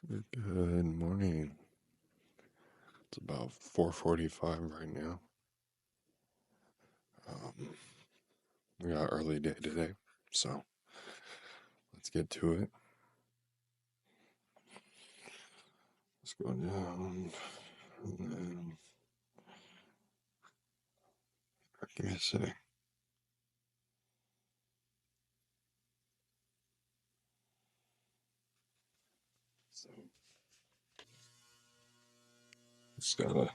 Good morning. It's about 4:45 right now. Um, we got early day today, so let's get to it. Let's go down. And then, give me a sec. So, just gotta.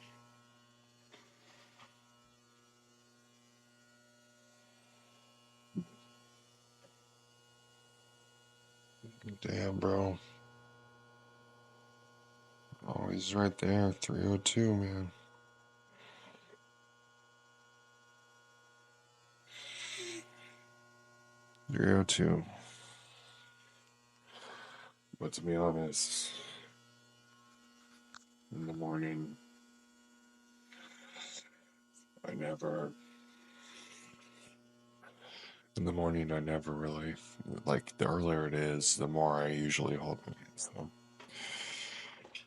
Damn, bro. Always right there. 302, man. 302. But to be honest, in the morning, I never. In the morning, I never really. Like, the earlier it is, the more I usually hold it. So.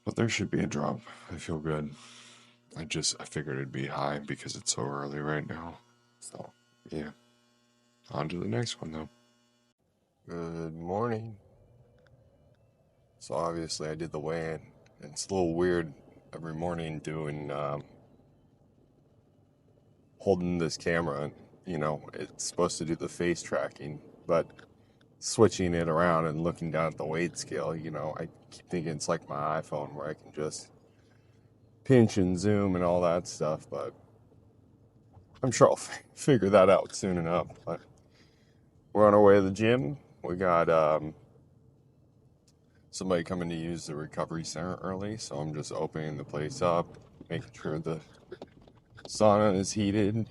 But there should be a drop. I feel good. I figured it'd be high because it's so early right now. So, yeah. On to the next one, though. Good morning. So, obviously, I did the weigh in. It's a little weird every morning doing, holding this camera. It's supposed to do the face tracking, but switching it around and looking down at the weight scale, I keep thinking it's like my iPhone where I can just pinch and zoom and all that stuff, but I'm sure I'll figure that out soon enough. But we're on our way to the gym. We got somebody coming to use the recovery center early, so I'm just opening the place up, making sure the sauna is heated,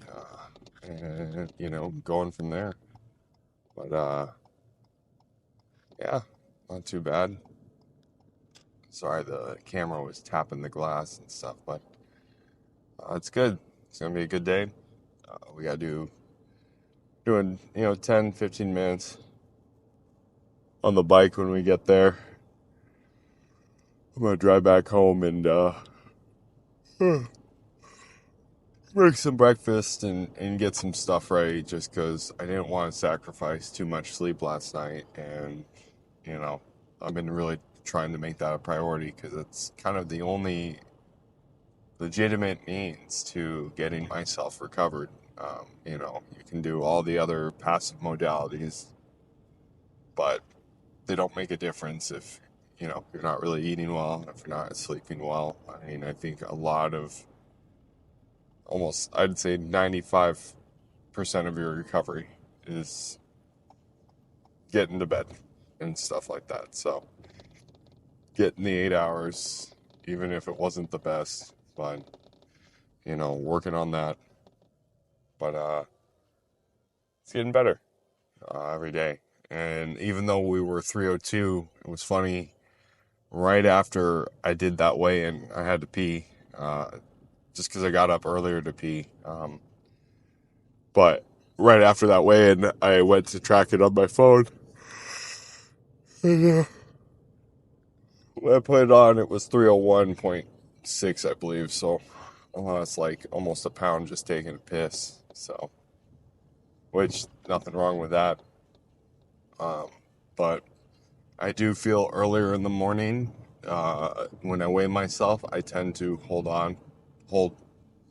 and going from there. But yeah, not too bad. Sorry, the camera was tapping the glass and stuff, but it's good. It's gonna be a good day. We gotta doing 10, 15 minutes on the bike when we get there. I'm gonna drive back home and make some breakfast and get some stuff ready just because I didn't want to sacrifice too much sleep last night. And, I've been really trying to make that a priority because it's kind of the only legitimate means to getting myself recovered. You can do all the other passive modalities, but they don't make a difference if, you're not really eating well, if you're not sleeping well. I mean, I think a lot of almost, I'd say 95% of your recovery is getting to bed and stuff like that. So getting the 8 hours, even if it wasn't the best, but working on that. But it's getting better every day. And even though we were 302, it was funny. Right after I did that weigh in, I had to pee, just because I got up earlier to pee. But right after that weigh in, I went to track it on my phone. When I put it on, it was 301.6, I believe. So it's like almost a pound just taking a piss. So, which, nothing wrong with that. But I do feel earlier in the morning, when I weigh myself, I tend to hold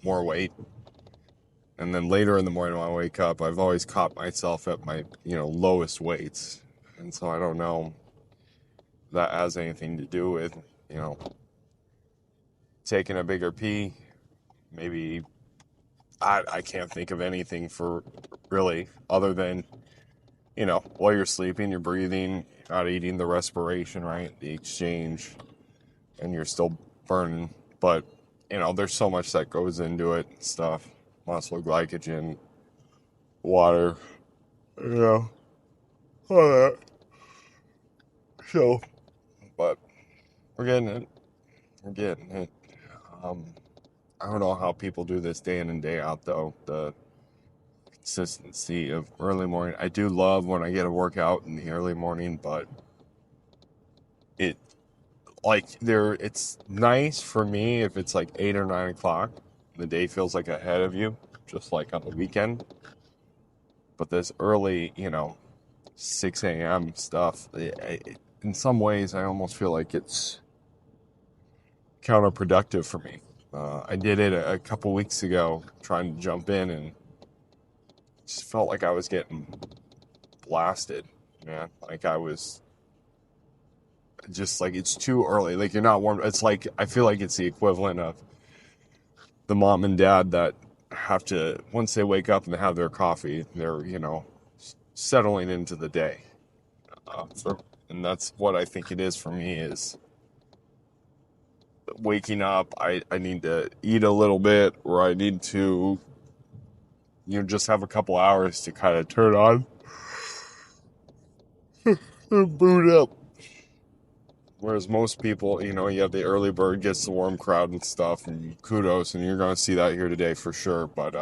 more weight. And then later in the morning when I wake up, I've always caught myself at my, lowest weights. And so I don't know if that has anything to do with, you know, taking a bigger pee. Maybe I can't think of anything for really other than, while you're sleeping, you're breathing, you're not eating the respiration, right? The exchange, and you're still burning. But, there's so much that goes into it, stuff, muscle glycogen, water, you know, all that. So, but we're getting it. We're getting it. Um, I don't know how people do this day in and day out, though. The consistency of early morning. I do love when I get a workout in the early morning, but it it's nice for me if it's like 8 or 9 o'clock. The day feels like ahead of you, just like on the weekend. But this early, 6 a.m. stuff, in some ways, I almost feel like it's counterproductive for me. I did it a couple weeks ago, trying to jump in, and just felt like I was getting blasted, man. Like I was just like, it's too early. Like you're not warm. It's like, I feel like it's the equivalent of the mom and dad that have to, once they wake up and they have their coffee, they're, settling into the day. And that's what I think it is for me, is waking up. I need to eat a little bit, or I need to, just have a couple hours to kind of turn on and boot up. Whereas most people, you have the early bird gets the warm crowd and stuff, and kudos, and you're going to see that here today for sure. But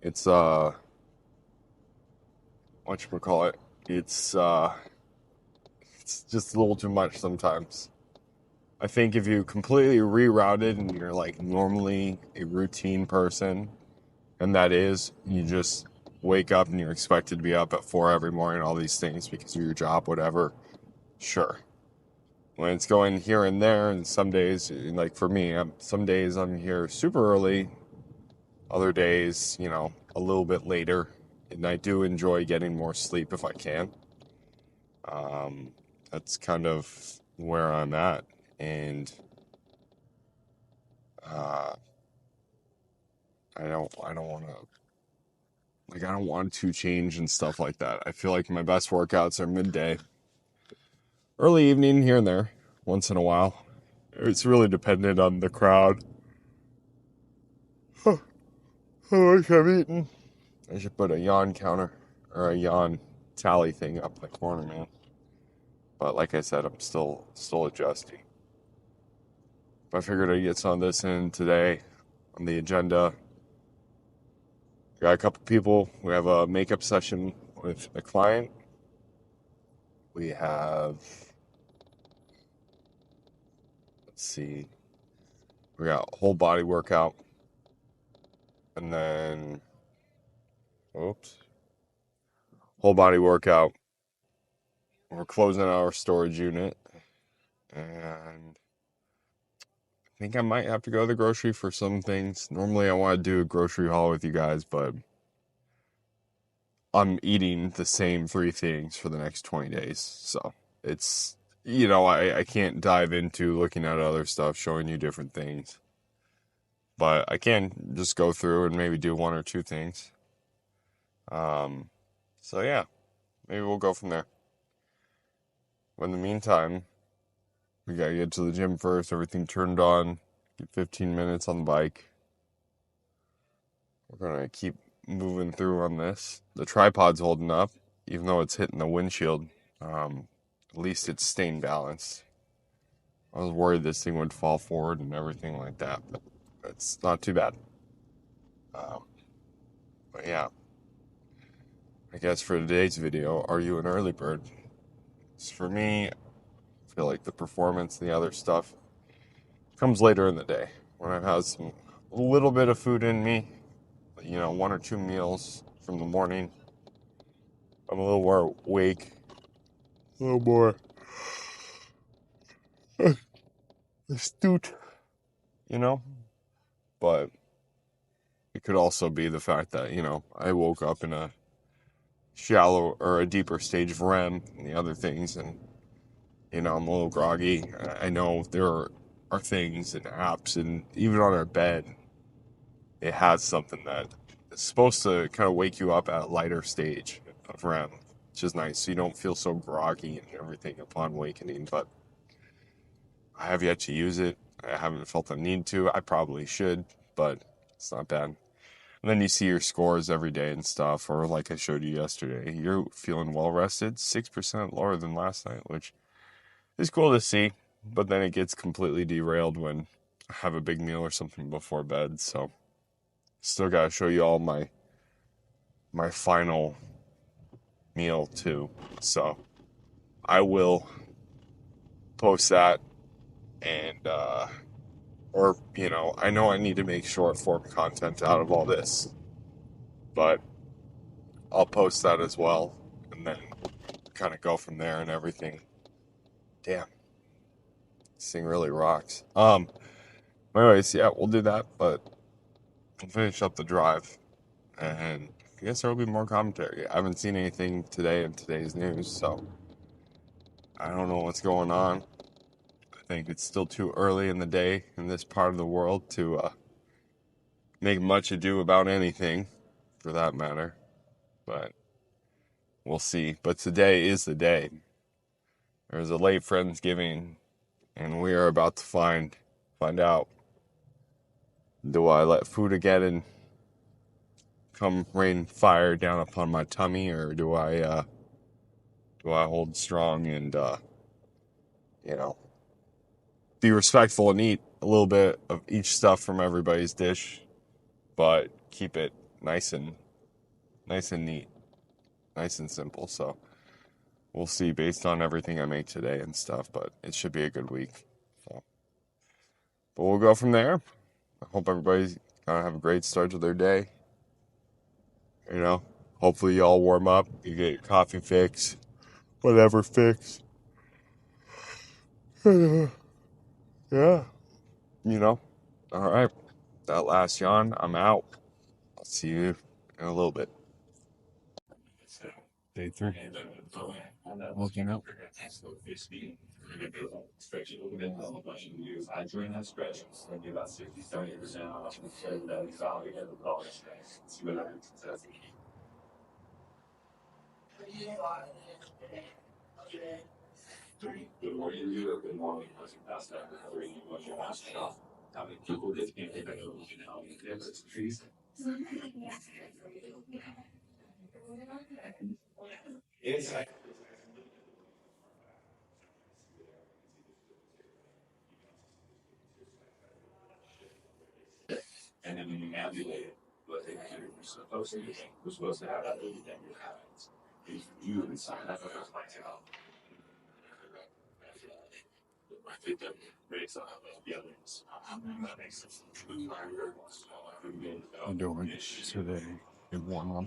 it's whatchamacallit, it's just a little too much sometimes. I think if you completely rerouted and you're like normally a routine person, and that is, you just wake up and you're expected to be up at 4 every morning, all these things because of your job, whatever, sure. When it's going here and there, and some days, like for me, some days I'm here super early, other days, a little bit later, and I do enjoy getting more sleep if I can. That's kind of where I'm at, and I don't want to, like, I don't want to change and stuff like that. I feel like my best workouts are midday, early evening here and there, once in a while. It's really dependent on the crowd. How much I'm eating. I should put a yawn counter or a yawn tally thing up in the corner, man. But like I said, I'm still adjusting. But I figured I'd get some of this in today on the agenda. Got a couple people. We have a makeup session with a client. We have, let's see, we got a whole body workout. And then, whole body workout. We're closing our storage unit. And I think I might have to go to the grocery for some things. Normally I want to do a grocery haul with you guys, but I'm eating the same 3 things for the next 20 days. So it's, I can't dive into looking at other stuff, showing you different things. But I can just go through and maybe do 1 or 2 things. So yeah, maybe we'll go from there. But in the meantime, we gotta get to the gym first, everything turned on, get 15 minutes on the bike. We're gonna keep moving through on this. The tripod's holding up, even though it's hitting the windshield. At least it's staying balanced. I was worried this thing would fall forward and everything like that, but it's not too bad. But yeah, I guess for today's video, are you an early bird? For me, I feel like the performance and the other stuff comes later in the day when I've had a little bit of food in me, 1 or 2 meals from the morning. I'm a little more awake, a little more astute, but it could also be the fact that, I woke up in a shallow or a deeper stage of REM and the other things, and, I'm a little groggy. I know there are things and apps, and even on our bed, it has something that is supposed to kind of wake you up at a lighter stage of REM, which is nice, so you don't feel so groggy and everything upon awakening. But I have yet to use it. I haven't felt the need to. I probably should, but it's not bad. And then you see your scores every day and stuff, or like I showed you yesterday, you're feeling well rested, 6% lower than last night, which is cool to see. But then it gets completely derailed when I have a big meal or something before bed. So still got to show you all my final meal too. So I will post that, and or I know I need to make short form content out of all this, but I'll post that as well, and then kind of go from there and everything. Damn, this thing really rocks. Anyways, yeah, we'll do that, but we'll finish up the drive, and I guess there will be more commentary. I haven't seen anything today in today's news, so I don't know what's going on. I think it's still too early in the day in this part of the world to make much ado about anything, for that matter. But we'll see. But today is the day. There's a late Friendsgiving, and we are about to find out. Do I let Fudageddon come rain fire down upon my tummy, or do I hold strong and be respectful and eat a little bit of each stuff from everybody's dish, but keep it nice and neat, nice and simple. So we'll see based on everything I make today and stuff, but it should be a good week. So, but we'll go from there. I hope everybody's gonna have a great start to their day. Hopefully you all warm up, you get your coffee fix, whatever fix. Yeah. All right. That last yawn, I'm out. I'll see you in a little bit. Day 3. Looking up. I'm doing today in warm up.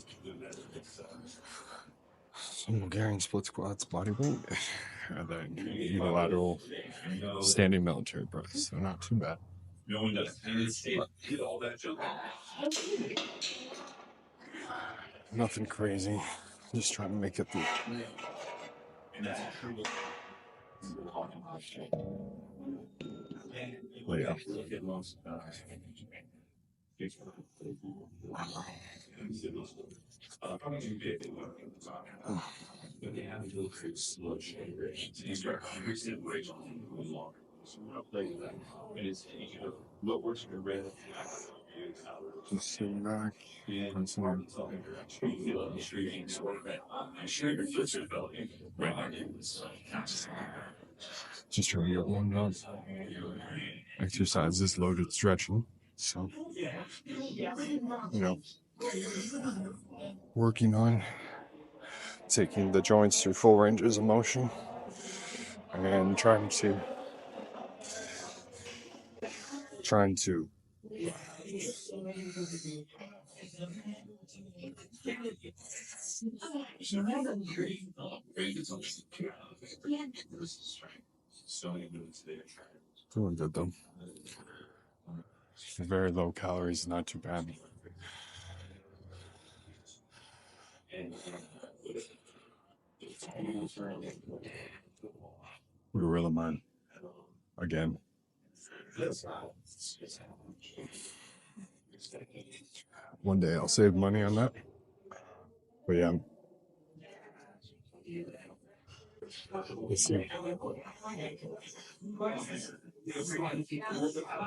Some Bulgarian split squats, body weight, and then unilateral standing military press. So not too bad. Nothing crazy. Just trying to make it through. Well, yeah. Just sitting back. Just trying to get warmed up. Exercise is loaded stretching. So, working on taking the joints through full ranges of motion and trying to doing good though. Very low calories, not too bad. Gorilla Man again. One day I'll save money on that. But yeah. Let's see.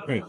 Hey.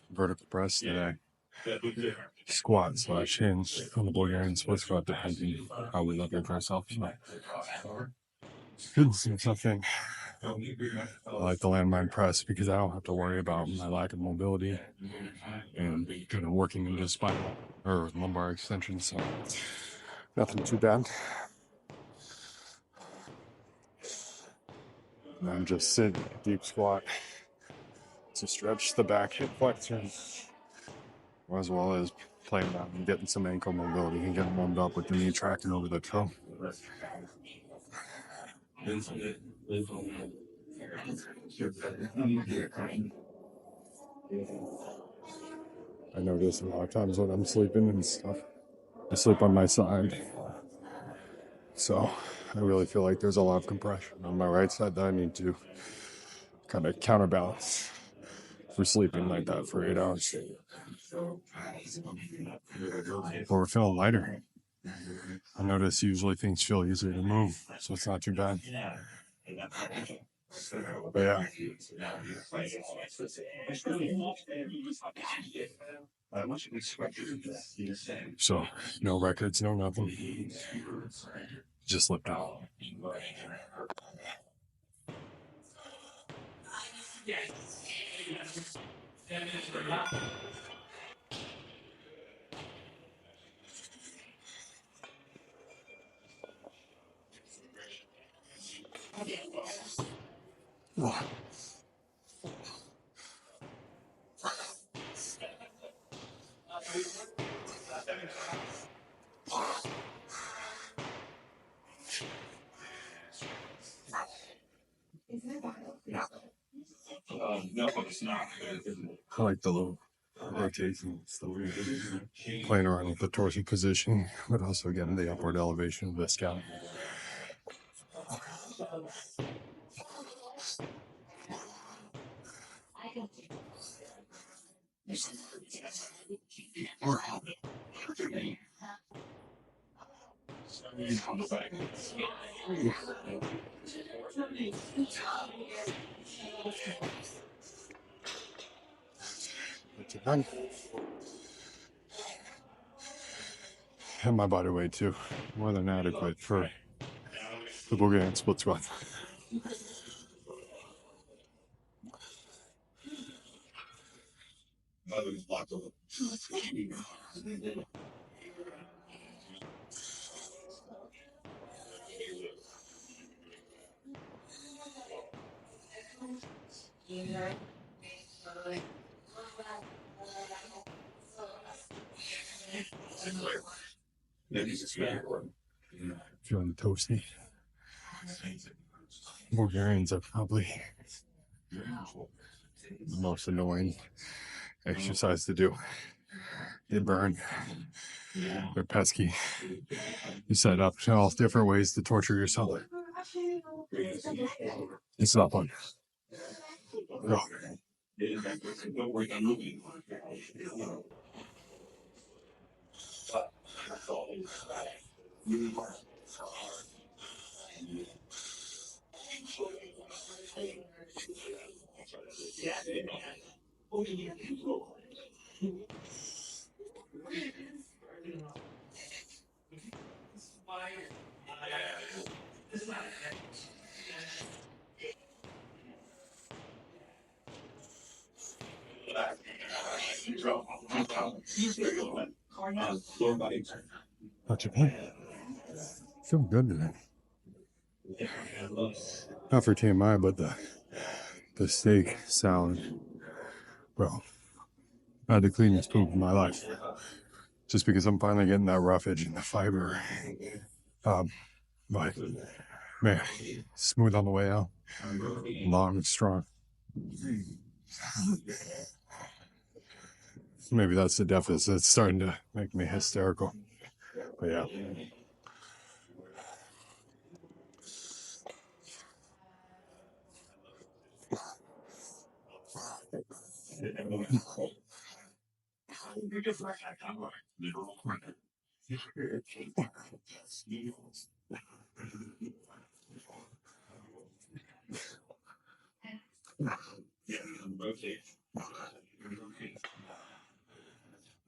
Vertical press today. Squat slash hinge on the Bulgarian split squat, depending how we look at ourselves. Good, something. I like the landmine press because I don't have to worry about my lack of mobility and kind of working into spinal or lumbar extension. So nothing too bad. I'm just sitting deep squat to stretch the back hip flexors, as well as playing around and getting some ankle mobility and getting warmed up with the knee tracking over the toe. I notice a lot of times when I'm sleeping and stuff, I sleep on my side. So I really feel like there's a lot of compression on my right side that I need to kind of counterbalance for sleeping like that for 8 hours. But we're feeling lighter. I notice usually things feel easier to move, so it's not too bad. But yeah. So, no records, no nothing. Just lifted. I like the little rotation stuff. Playing around with the torsion position, but also getting the upward elevation of the scalp. And my body weight too, more than adequate for the Bulgarian split squat. Feeling toasty. Bulgarians are probably the most annoying exercise to do. They burn. They're pesky. You set up all different ways to torture yourself. It's not fun. No. Not your pain. Feel good today. Not for TMI, but the steak salad, bro. I had the cleanest poop in my life. Just because I'm finally getting that roughage and the fiber. But man, smooth on the way out. Long and strong. Maybe that's the deficit. It's starting to make me hysterical. But yeah.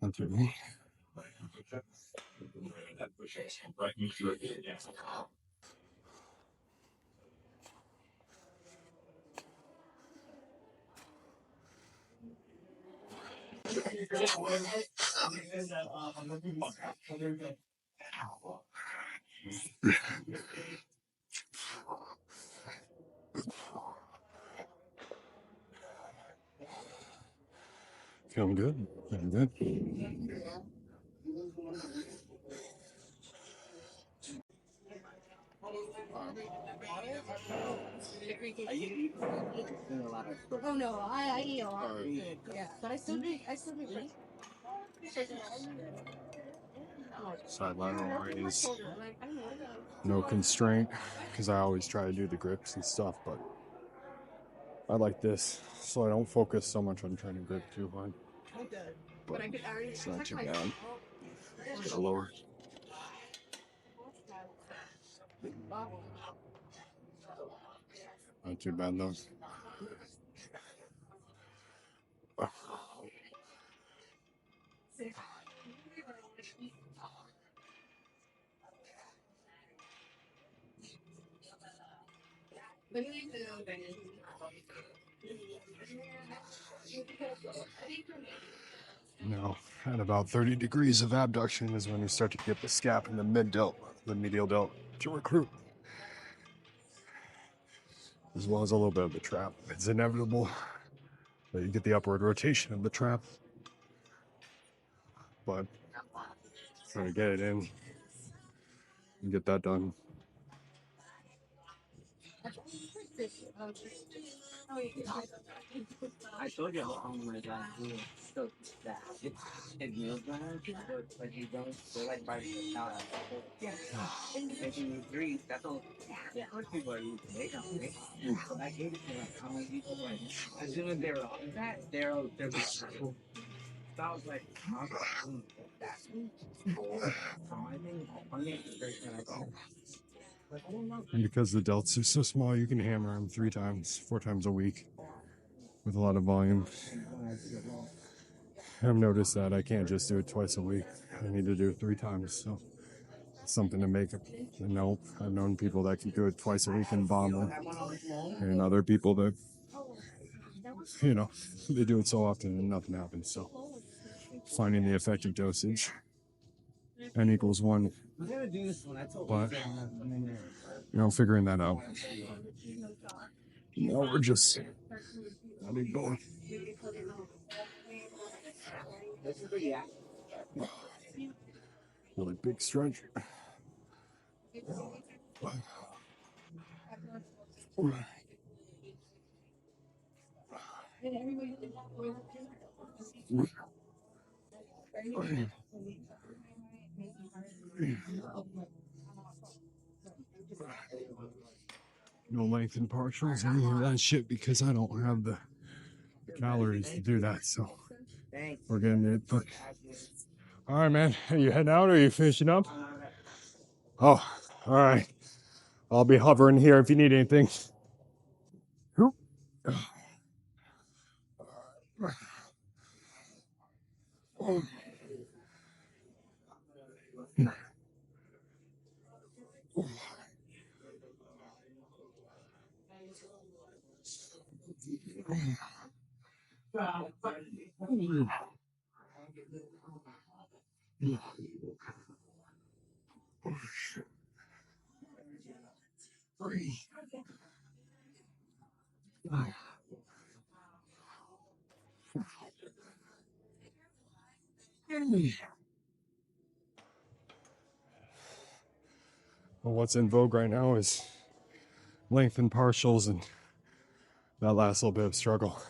Not too bad. Feeling good. Feeling good. Oh no, I eat a lot. Yeah, but I still drink. Side lateral raise. No constraint, because I always try to do the grips and stuff, but I like this, so I don't focus so much on trying to grip too hard. But it's not too bad. It's lower. Not too bad though. Now, at about 30 degrees of abduction is when you start to get the scap and the mid delt, the medial delt to recruit, as well as a little bit of the trap. It's inevitable that you get the upward rotation of the trap, but try to get it in and get that done. I told you I'm gonna do so that it meals better, but you don't feel like by now. Yeah, making you three. That's all. Yeah, most people are used to make them. I hate it like how many people like as soon as they're on that, they're so I was like, that's so I think I'm gonna break that. Like I don't know. And because the delts are so small, you can hammer them 3 times, 4 times a week with a lot of volume. I've noticed that I can't just do it twice a week. I need to do it 3 times. So it's something to make it. You know, I've known people that can do it twice a week and bomb it, and other people that, you know, they do it so often and nothing happens. So finding the effective dosage, n equals 1, but figuring that out. Now we're just adding both. Really big stretch. No lengthen partials, any of that shit, because I don't have the calories to do that. So we're getting it. But all right, man. Are you heading out or are you finishing up? Oh, all right. I'll be hovering here if you need anything. Whoop. Well, what's in vogue right now is lengthen partials, and that last little bit of struggle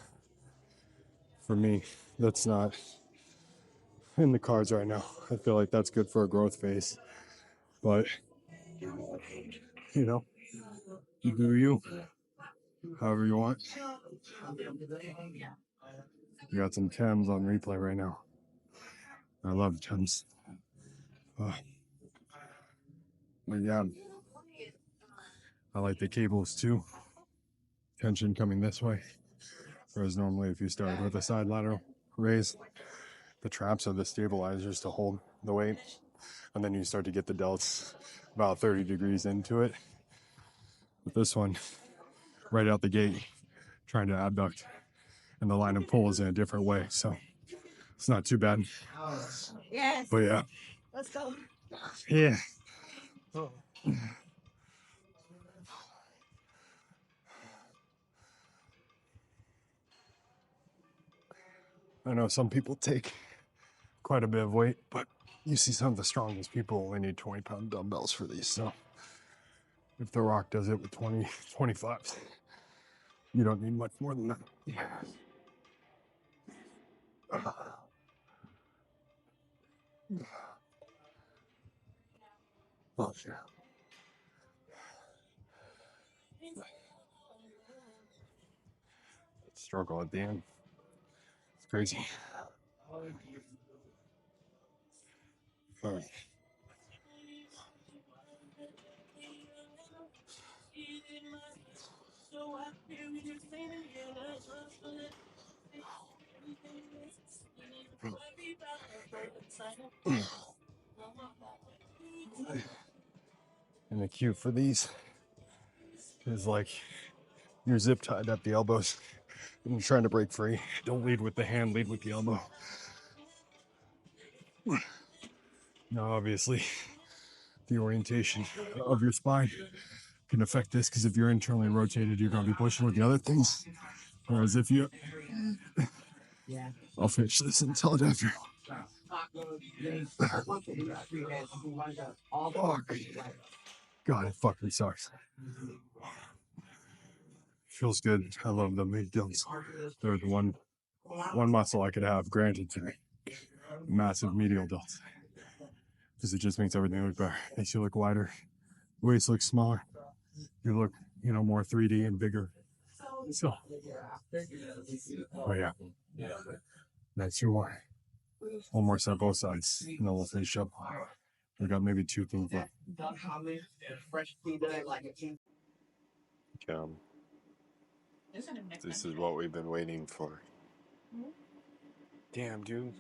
for me. That's not in the cards right now. I feel like that's good for a growth phase, but you know, you do you, however you want. We got some Thames on replay right now. I love Thames. But yeah, I like the cables too. Tension coming this way. Whereas normally if you start with a side lateral raise, the traps are the stabilizers to hold the weight. And then you start to get the delts about 30 degrees into it. But this one, right out the gate, trying to abduct. And the line of pull is in a different way. So it's not too bad. Yes. But yeah. Let's go. Yeah. I know some people take quite a bit of weight, but you see some of the strongest people only need 20-pound dumbbells for these. So if The Rock does it with 20, 25s, you don't need much more than that. Oh, sure. Struggle at the end. It's crazy. All right. And the cue for these is like you're zip tied at the elbows and you're trying to break free. Don't lead with the hand, lead with the elbow. Now, obviously, the orientation of your spine can affect this because if you're internally rotated, you're going to be pushing with the other things. Whereas if you, I'll finish this and tell it after. Fuck. God, it fucking sucks. Feels good. I love the mid delts. They're the one muscle I could have granted to me. Massive medial delts. Because it just makes everything look better. Makes you look wider. Waist looks smaller. You look, more 3D and bigger. So, oh yeah. That's your one. One more set both sides. And then we'll finish up. We got maybe 2 things left. This is what we've been waiting for. Damn, dude.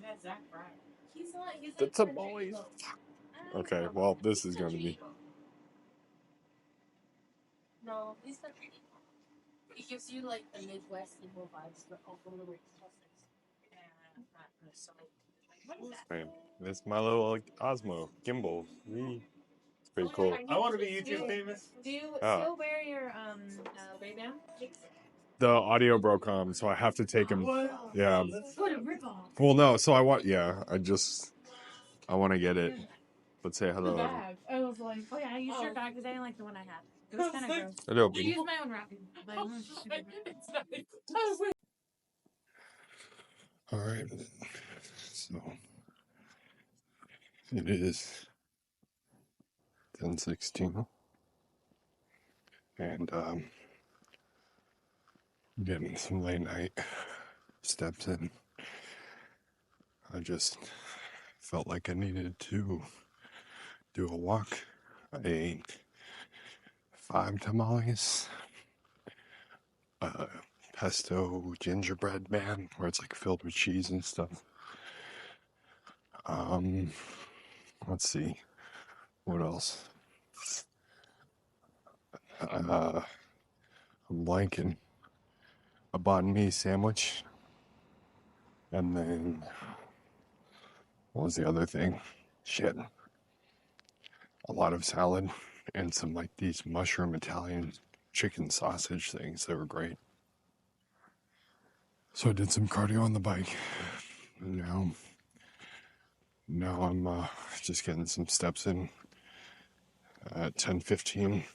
The tamales. Okay, well, this is going to be. No, he's not. It gives you like the Midwest evil vibes, but also a little Man, this is my little Osmo gimbal. It's pretty cool. I want to be YouTube famous. Do you Ah. still wear your Ray-Ban? The audio broke on, so I have to take him. Yeah. What a ripoff! Well, no, so I want to get it. But say The hello. bag. I was like, oh yeah, I used your bag because I didn't like the one I had. It was kind of gross. Hello, I baby. used my own wrapping. Like, All right. So it is 10:16. And getting some late night steps in. I just felt like I needed to do a walk. I ate 5 tamales, pesto gingerbread man, where it's like filled with cheese and stuff. Let's see, what else? I'm blanking. A banh mi sandwich, and then what was the other thing? Shit. A lot of salad and some like these mushroom Italian chicken sausage things that were great. So I did some cardio on the bike. Now I'm just getting some steps in at 10:15.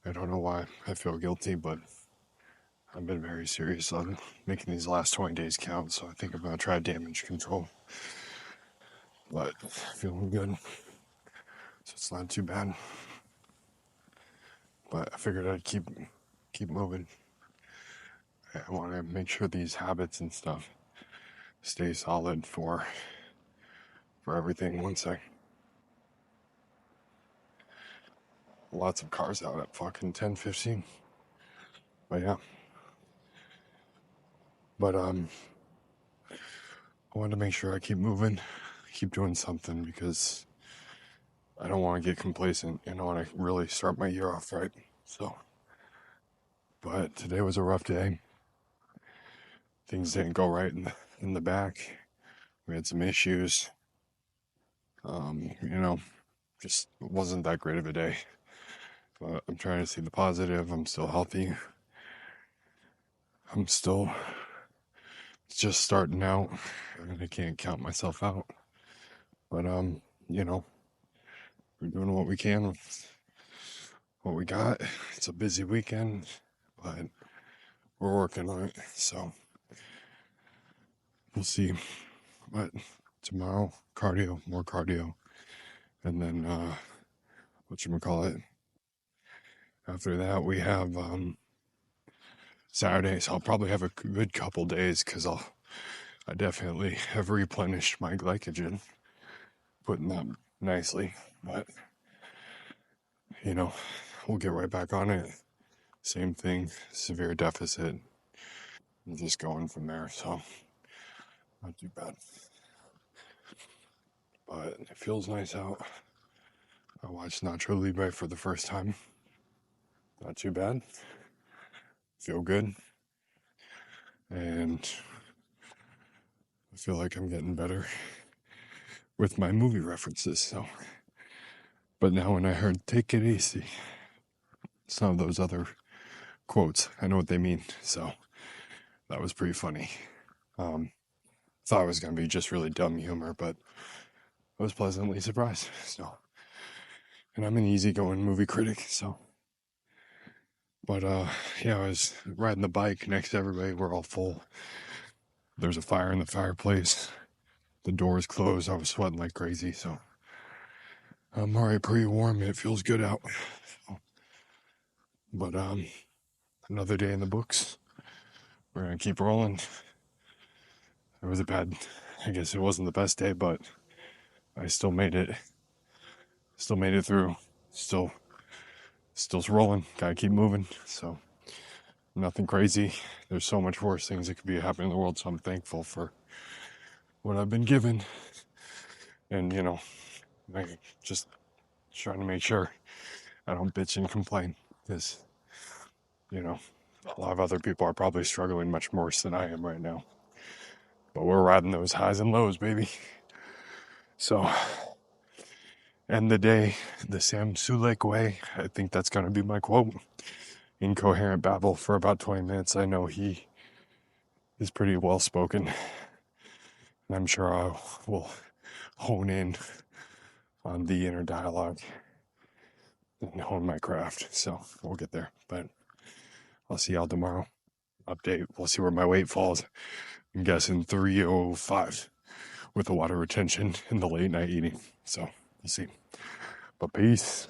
I don't know why I feel guilty, but I've been very serious on making these last 20 days count, so I think I'm going to try damage control. But feeling good, so it's not too bad. But I figured I'd keep moving. I want to make sure these habits and stuff stay solid for everything. One sec. Lots of cars out at fucking 10:15. But yeah. But I wanted to make sure I keep moving, keep doing something, because I don't want to get complacent, and I want to really start my year off right. So, but today was a rough day. Things didn't go right in the back. We had some issues. Just wasn't that great of a day. But I'm trying to see the positive. I'm still healthy. I'm still just starting out, and I can't count myself out. But we're doing what we can with what we got. It's a busy weekend, but we're working on it. So we'll see. But tomorrow, more cardio, and then whatchamacallit. After that, we have Saturdays. I'll probably have a good couple days because I definitely have replenished my glycogen, putting that nicely. But we'll get right back on it. Same thing, severe deficit, and just going from there. So not too bad. But it feels nice out. I watched Nacho Libre for the first time. Not too bad. Feel good. And I feel like I'm getting better with my movie references. So, but now when I heard "Take It Easy," some of those other quotes, I know what they mean. So that was pretty funny. Thought it was gonna be just really dumb humor, but I was pleasantly surprised. So, and I'm an easygoing movie critic. So, but yeah, I was riding the bike next to everybody. We're all full. There's a fire in the fireplace. The door's closed. I was sweating like crazy. So I'm already pretty warm. It feels good out. But another day in the books. We're gonna keep rolling. It was I guess it wasn't the best day, but I still made it. Still made it through. Still rolling. Gotta keep moving. So nothing crazy. There's so much worse things that could be happening in the world. So I'm thankful for what I've been given. And I just trying to make sure I don't bitch and complain, because a lot of other people are probably struggling much worse than I am right now. But we're riding those highs and lows, baby. So, end the day the Sam Sulek way. I think that's going to be my quote. Incoherent babble for about 20 minutes. I know he is pretty well spoken, and I'm sure I will hone in on the inner dialogue and hone my craft. So we'll get there. But I'll see y'all tomorrow. Update. We'll see where my weight falls. I'm guessing 305 with the water retention and the late night eating. So we'll see. But peace.